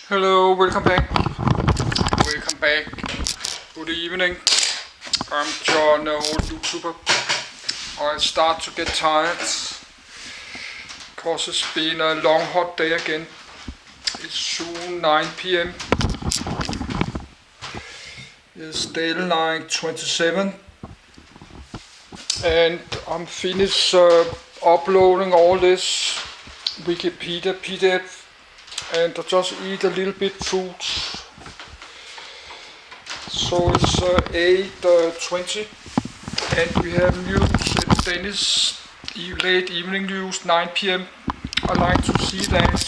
Hello, welcome back. Welcome back. Good evening. I'm John, old YouTuber. I start to get tired because it's been a long hot day again. It's soon 9 p.m. It's still like 27 and I'm finished uploading all this Wikipedia PDF and I just eat a little bit food. So it's 8:20 and we have news in Danish, late evening news, 9 p.m. I like to see that,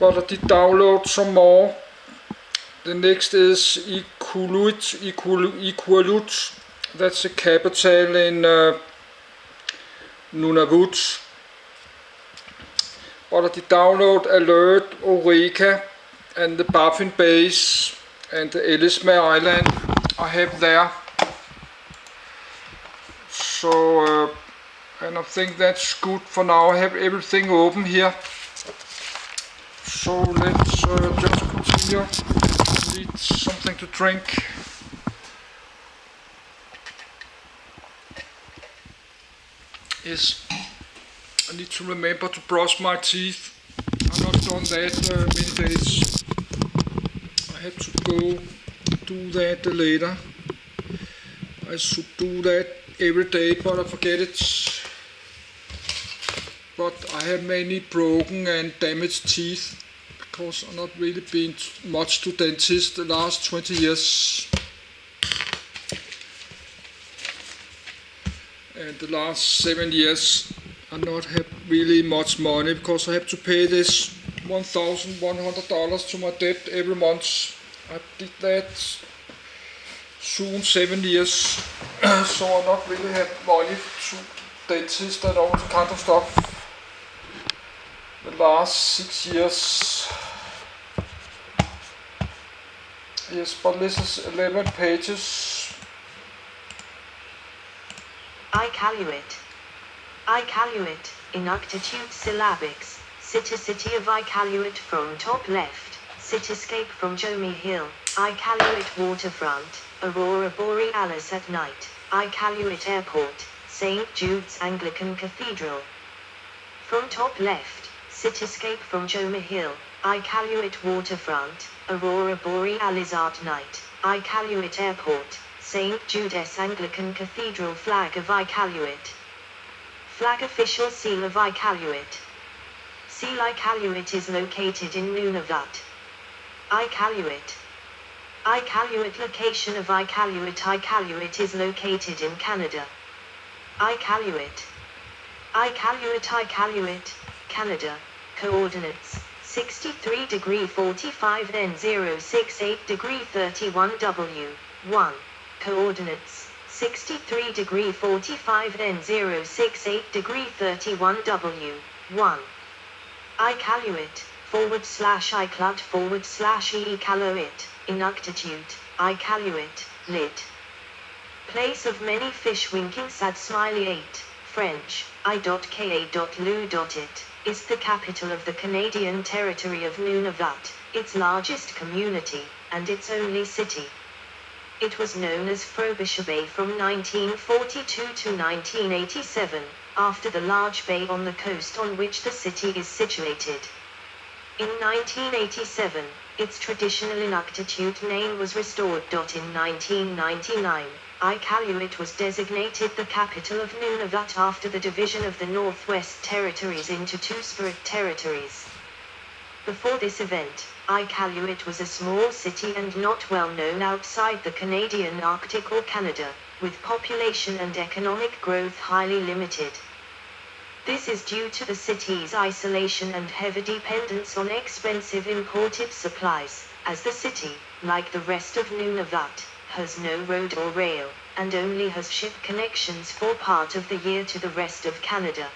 but I did download some more. The next is Iqaluit. That's the capital in Nunavut. But I did download Alert, Eureka, and the Baffin Base and the Ellesmere Island I have there. So, and I think that's good for now. I have everything open here. So let's just continue. Need something to drink. Yes, I need to remember to brush my teeth. I've not done that many days. I have to go do that later. I should do that every day, but I forget it. But I have many broken and damaged teeth because I've not really been much to dentist the last 20 years. And the last 7 years I not have really much money because I have to pay this $1,100 to my debt every month. I did that soon 7 years, so I not really have money to dentist and all that kind of stuff. The last 6 years. Yes, but this is 11 pages. Iqaluit, Inuktitut syllabics, city of Iqaluit from top left, cityscape from Jomi Hill, Iqaluit waterfront, Aurora Borealis at night, Iqaluit airport, St. Jude's Anglican Cathedral. From top left, cityscape from Jomi Hill, Iqaluit waterfront, Aurora Borealis at night, Iqaluit airport, St. Jude's Anglican Cathedral. Flag of Iqaluit. Flag official seal of Iqaluit. Seal Iqaluit is located in Nunavut. Iqaluit. Iqaluit location of Iqaluit. Iqaluit is located in Canada. Iqaluit. Iqaluit, Canada. Coordinates 63 degree 45 N 068 degree 31 W 1. Coordinates 63 degree 45 N 068 degree 31 W 1. Iqaluit /Iqaluit /Iqaluit Inuktitut Iqaluit lit. Place of many fish winking sad smiley 8. French I.Ka.lu.it is the capital of the Canadian territory of Nunavut, its largest community, and its only city. It was known as Frobisher Bay from 1942 to 1987, after the large bay on the coast on which the city is situated. In 1987, its traditional Inuktitut name was restored. In 1999, Iqaluit was designated the capital of Nunavut after the division of the Northwest Territories into two separate territories. Before this event, Iqaluit was a small city and not well known outside the Canadian Arctic or Canada, with population and economic growth highly limited. This is due to the city's isolation and heavy dependence on expensive imported supplies, as the city, like the rest of Nunavut, has no road or rail, and only has ship connections for part of the year to the rest of Canada.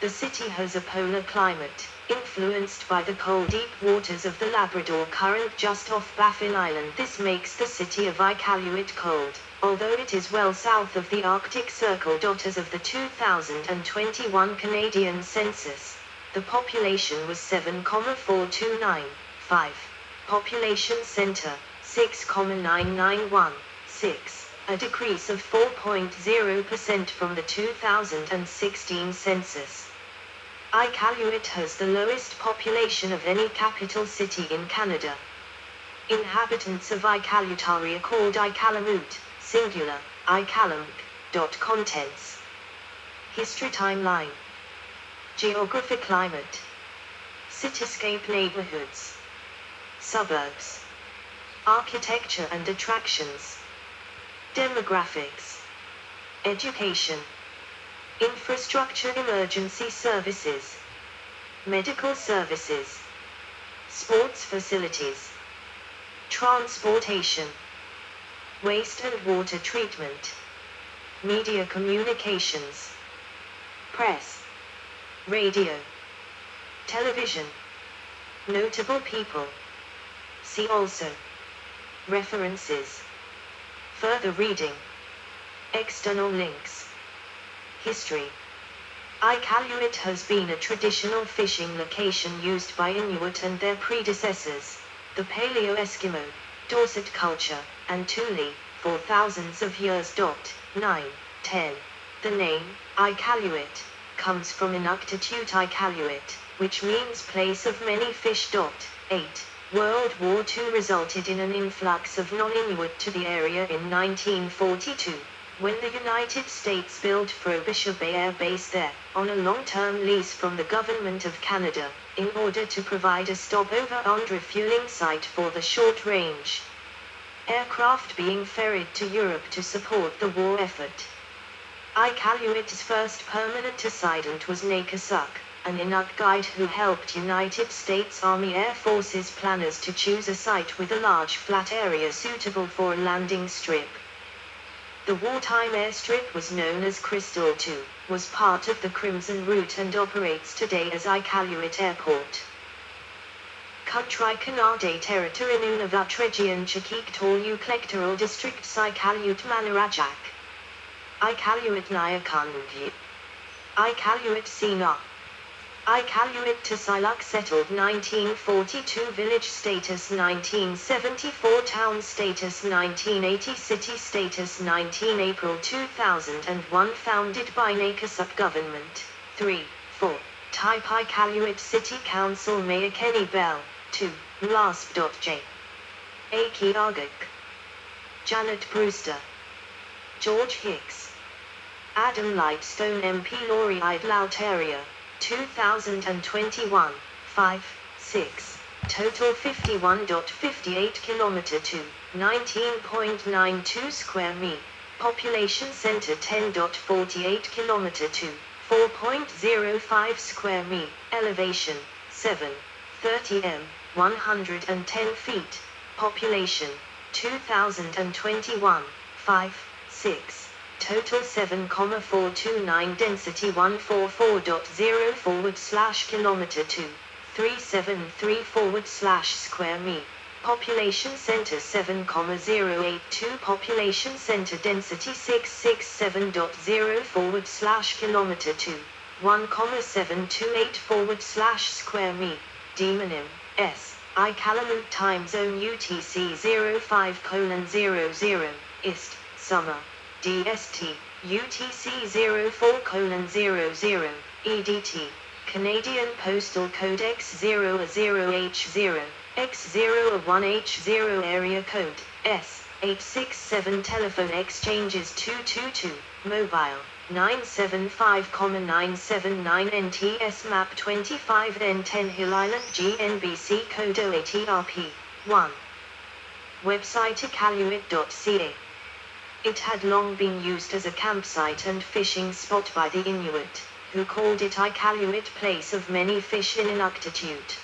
The city has a polar climate, influenced by the cold deep waters of the Labrador Current just off Baffin Island. This makes the city of Iqaluit cold, although it is well south of the Arctic Circle. As of the 2021 Canadian census, The population was 7,4295. Population center, 6,9916, a decrease of 4.0% from the 2016 census. Iqaluit has the lowest population of any capital city in Canada. Inhabitants of Iqaluit are called Iqaluit, singular, Iqaluit. Contents. History timeline. Geography climate. Cityscape neighborhoods. Suburbs. Architecture and attractions. Demographics. Education. Infrastructure, emergency services. Medical services. Sports facilities. Transportation. Waste and water treatment. Media communications. Press. Radio. Television. Notable people. See also. References. Further reading. External links. History. Iqaluit has been a traditional fishing location used by Inuit and their predecessors, the Paleo-Eskimo, Dorset culture, and Thule, for thousands of years. 9, 10. The name, Iqaluit, comes from Inuktitut Iqaluit, which means place of many fish. 8. World War II resulted in an influx of non-Inuit to the area in 1942, when the United States built Frobisher Bay Air Base there, on a long-term lease from the Government of Canada, in order to provide a stopover and refueling site for the short-range aircraft being ferried to Europe to support the war effort. Iqaluit's first permanent resident was Nakasuk, an Inuk guide who helped United States Army Air Forces planners to choose a site with a large flat area suitable for a landing strip. The wartime airstrip was known as Crystal II, was part of the Crimson Route and operates today as Iqaluit Airport. Country Canada Territory Nunavut Region Chikik Electoral District Iqaluit Manarajak. Iqaluit Nyakangi. Iqaluit Sina. Iqaluit Tisiluk settled 1942 village status 1974 town status 1980 city status 19 April 2001 founded by Nakasuk government. 3, 4. Type Iqaluit City Council Mayor Kenny Bell. 2. Lasp.j. Aki Agak. Janet Brewster. George Hicks. Adam Lightstone MP Laurie Idlautaria. 2021, 5, 6. Total 51.58 km to 19.92 square mi. Population center 10.48 km to 4.05 square mi. Elevation 730 m, 110 feet. Population 2021, 5, 6. Total 7,429 density 144.0 kilometer to 373 square mi. Population center 7,082 population center density 667.0 kilometer to 1,728 square mi. Demonym S. Iqaluit time zone UTC 05:00 Ist, summer. DST, UTC 04:00, EDT, Canadian Postal Code X00H0, X01H0 Area Code, S, 867 Telephone exchanges 222, Mobile, 975,979 NTS Map 25 N10 Hill Island GNBC Code 08RP, 1. Website iqaluit.ca. It had long been used as a campsite and fishing spot by the Inuit, who called it Iqaluit place of many fish in Inuktitut.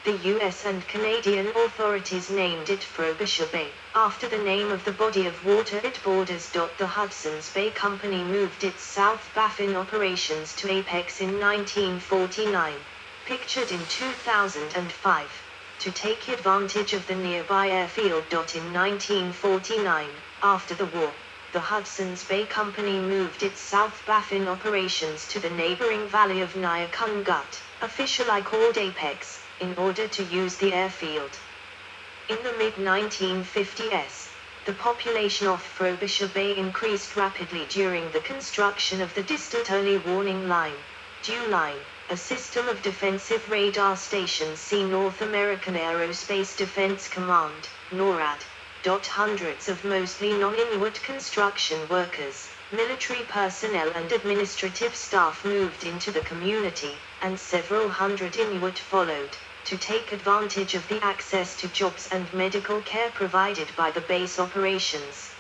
The US and Canadian authorities named it Frobisher Bay, after the name of the body of water it borders. The Hudson's Bay Company moved its South Baffin operations to Apex in 1949, pictured in 2005, to take advantage of the nearby airfield. In 1949, after the war, the Hudson's Bay Company moved its South Baffin operations to the neighboring valley of Nyakungut, officially called Apex, in order to use the airfield. In the mid-1950s, the population of Frobisher Bay increased rapidly during the construction of the distant Early Warning Line, DEW Line, a system of defensive radar stations. See North American Aerospace Defense Command, NORAD. Hundreds of mostly non-Inuit construction workers, military personnel and administrative staff moved into the community, and several hundred Inuit followed, to take advantage of the access to jobs and medical care provided by the base operations.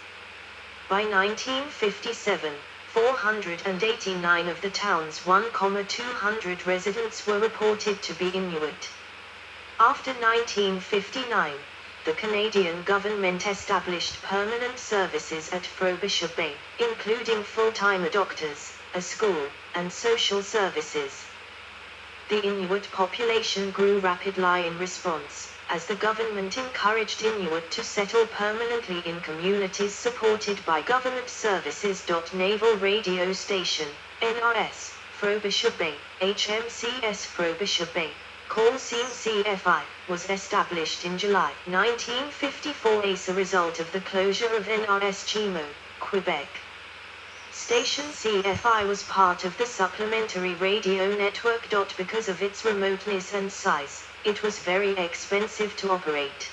By 1957, 489 of the town's 1,200 residents were reported to be Inuit. After 1959, the Canadian government established permanent services at Frobisher Bay, including full-time doctors, a school, and social services. The Inuit population grew rapidly in response, as the government encouraged Inuit to settle permanently in communities supported by government services. Naval Radio Station, NRS, Frobisher Bay, HMCS Frobisher Bay, Call Sign CFI, was established in July 1954 as a result of the closure of NRS Chimo, Quebec. Station CFI was part of the supplementary radio network. Because of its remoteness and size, it was very expensive to operate.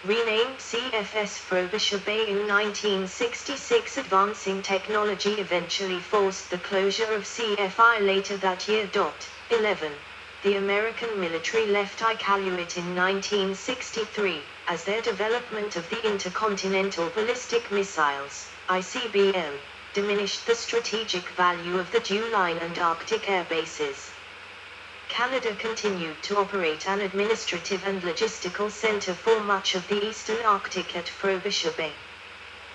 Renamed CFS Frobisher Bay in 1966, advancing technology eventually forced the closure of CFI later that year. 11. The American military left Iqaluit in 1963, as their development of the Intercontinental Ballistic Missiles, ICBM, diminished the strategic value of the DEW Line and Arctic air bases. Canada continued to operate an administrative and logistical center for much of the eastern Arctic at Frobisher Bay.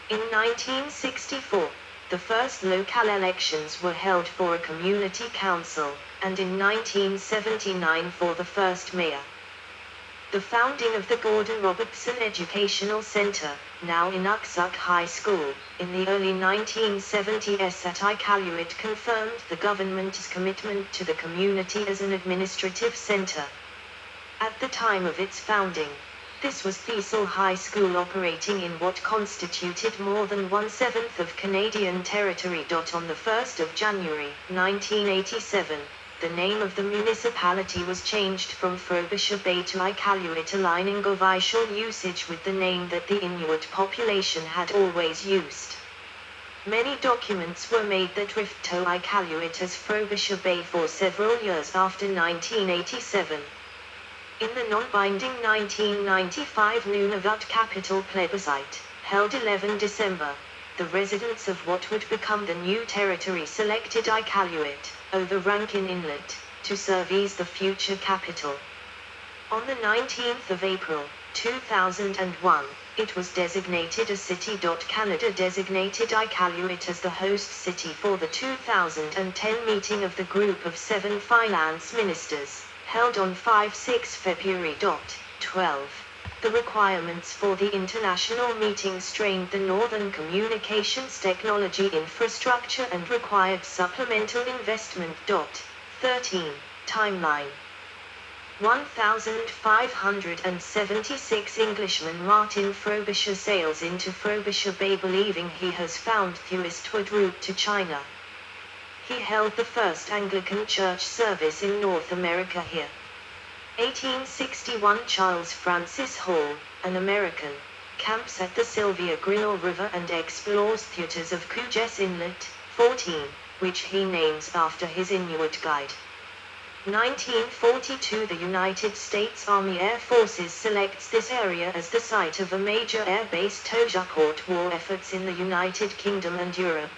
In 1964, the first local elections were held for a community council, and in 1979 for the first mayor. The founding of the Gordon Robertson Educational Center, now Inuksuk High School, in the early 1970s at Iqaluit confirmed the government's commitment to the community as an administrative center. At the time of its founding, this was Thistle High School operating in what constituted more than 1/7 of Canadian territory. On the 1st of January, 1987, the name of the municipality was changed from Frobisher Bay to Iqaluit, aligning official usage with the name that the Inuit population had always used. Many documents were made that referred to Iqaluit as Frobisher Bay for several years after 1987. In the non-binding 1995 Nunavut capital plebiscite, held 11 December, the residents of what would become the new territory selected Iqaluit, over Rankin Inlet, to serve as the future capital. On the 19th of April, 2001, it was designated a city. Canada designated Iqaluit as the host city for the 2010 meeting of the Group of 7 Finance Ministers, held on 5-6 February. 12. The requirements for the international meeting strained the Northern communications technology infrastructure and required supplemental investment. 13. Timeline. 1,576 Englishman Martin Frobisher sails into Frobisher Bay believing he has found the eastward route to China. He held the first Anglican church service in North America here. 1861 Charles Francis Hall, an American, camps at the Sylvia Grinnell River and explores theaters of Coje's Inlet, 14, which he names after his Inuit guide. 1942 The United States Army Air Forces selects this area as the site of a major air base to support war efforts in the United Kingdom and Europe.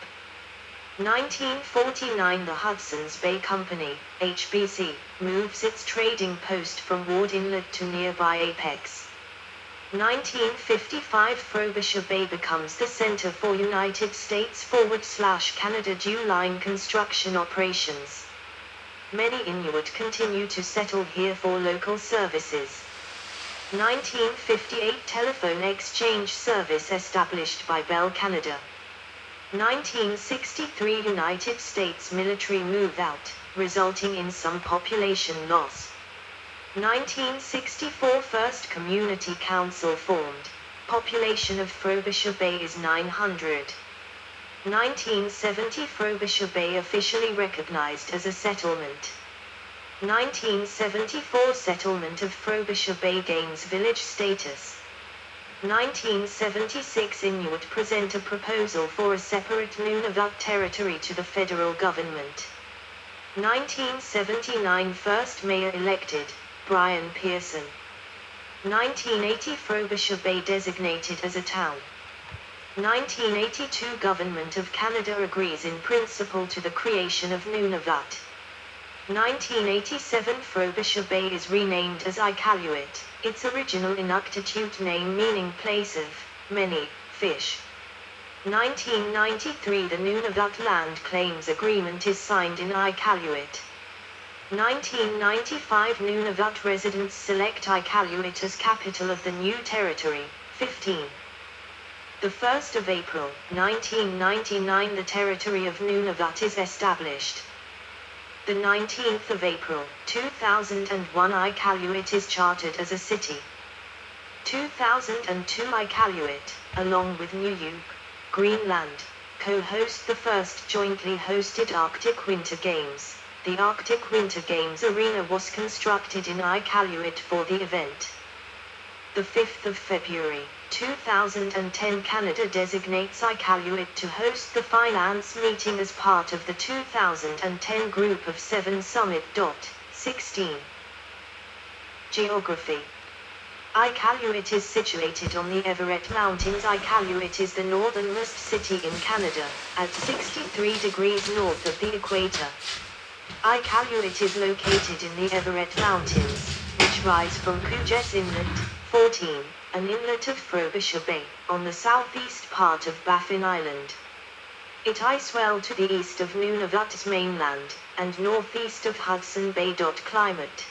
1949 The Hudson's Bay Company, HBC, moves its trading post from Ward Inlet to nearby Apex. 1955 Frobisher Bay becomes the center for United States /Canada DEW Line construction operations. Many Inuit continue to settle here for local services. 1958 Telephone exchange service established by Bell Canada. 1963 United States military move out, resulting in some population loss. 1964 First Community Council formed. Population of Frobisher Bay is 900. 1970 Frobisher Bay officially recognized as a settlement. 1974 Settlement of Frobisher Bay gains village status. 1976 Inuit present a proposal for a separate Nunavut territory to the federal government. 1979 First Mayor elected, Brian Pearson. 1980 Frobisher Bay designated as a town. 1982 Government of Canada agrees in principle to the creation of Nunavut. 1987 Frobisher Bay is renamed as Iqaluit, its original Inuktitut name meaning place of many fish. 1993 The Nunavut Land Claims Agreement is signed in Iqaluit. 1995 Nunavut residents select Iqaluit as capital of the new territory. 15. The 1st of April, 1999 the territory of Nunavut is established. The 19th of April, 2001 Iqaluit is chartered as a city. 2002 Iqaluit, along with Nunavut, Greenland, co-host the first jointly hosted Arctic Winter Games. The Arctic Winter Games arena was constructed in Iqaluit for the event. The 5th of February, 2010 Canada designates Iqaluit to host the finance meeting as part of the 2010 Group of 7 Summit. 16. Geography. Iqaluit is situated on the Everett Mountains. Iqaluit is the northernmost city in Canada, at 63 degrees north of the equator. Iqaluit is located in the Everett Mountains, which rise from Puget Inlet, 14, an inlet of Frobisher Bay, on the southeast part of Baffin Island. It ice well to the east of Nunavut's mainland, and northeast of Hudson Bay. Climate.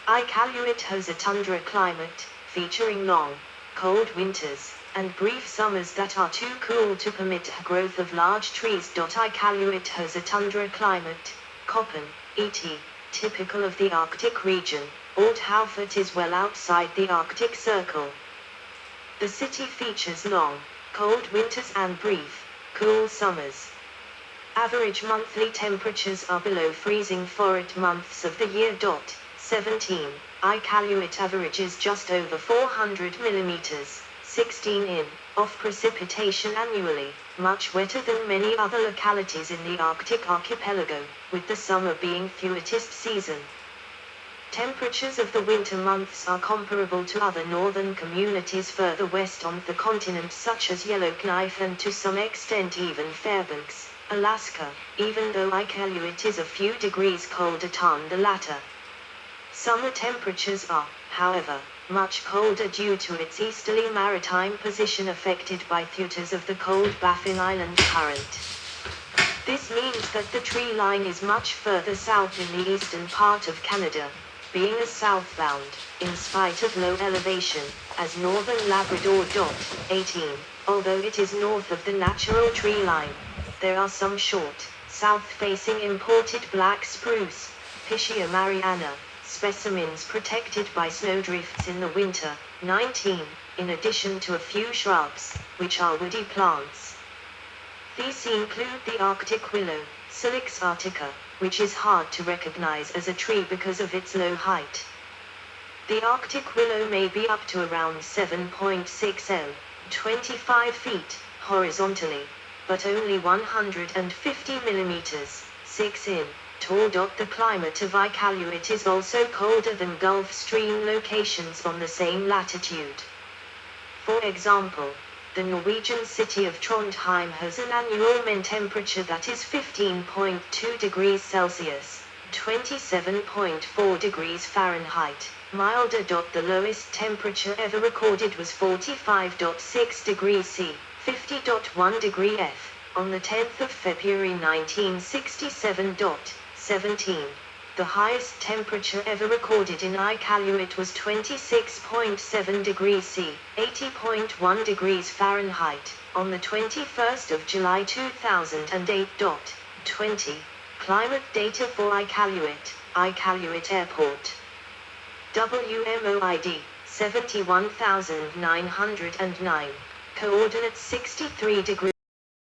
Iqaluit has a tundra climate, featuring long, cold winters, and brief summers that are too cool to permit growth of large trees. Iqaluit has a tundra climate, Köppen, et. Typical of the Arctic region. Old Haufert is well outside the Arctic Circle. The city features long, cold winters and brief, cool summers. Average monthly temperatures are below freezing for 8 months of the year. 17. Iqaluit averages just over 400 millimeters, 16 in, of precipitation annually, much wetter than many other localities in the Arctic archipelago, with the summer being fewest season. Temperatures of the winter months are comparable to other northern communities further west on the continent such as Yellowknife and to some extent even Fairbanks, Alaska, even though Iqaluit is a few degrees colder than the latter. Summer temperatures are, however, much colder due to its easterly maritime position affected by theaters of the cold Baffin Island current. This means that the tree line is much further south in the eastern part of Canada, being as southbound, in spite of low elevation, as northern Labrador. 18. Although it is north of the natural tree line, there are some short, south-facing imported black spruce, Piscia mariana, specimens protected by snowdrifts in the winter. 19. In addition to a few shrubs, which are woody plants. These include the Arctic willow, Salix arctica, which is hard to recognize as a tree because of its low height. The Arctic willow may be up to around 7.6 m, 25 feet, horizontally, but only 150 millimeters, 6 in, tall. The climate of Iqaluit is also colder than Gulf Stream locations on the same latitude. For example, the Norwegian city of Trondheim has an annual mean temperature that is 15.2 degrees Celsius, 27.4 degrees Fahrenheit, milder. The lowest temperature ever recorded was 45.6 degrees C, 50.1 degree F, on the 10th of February 1967. 17. The highest temperature ever recorded in Iqaluit was 26.7 degrees C, 80.1 degrees Fahrenheit, on the 21st of July 2008. 20. Climate data for Iqaluit, Iqaluit Airport. WMOID, 71,909. Coordinates 63 degrees.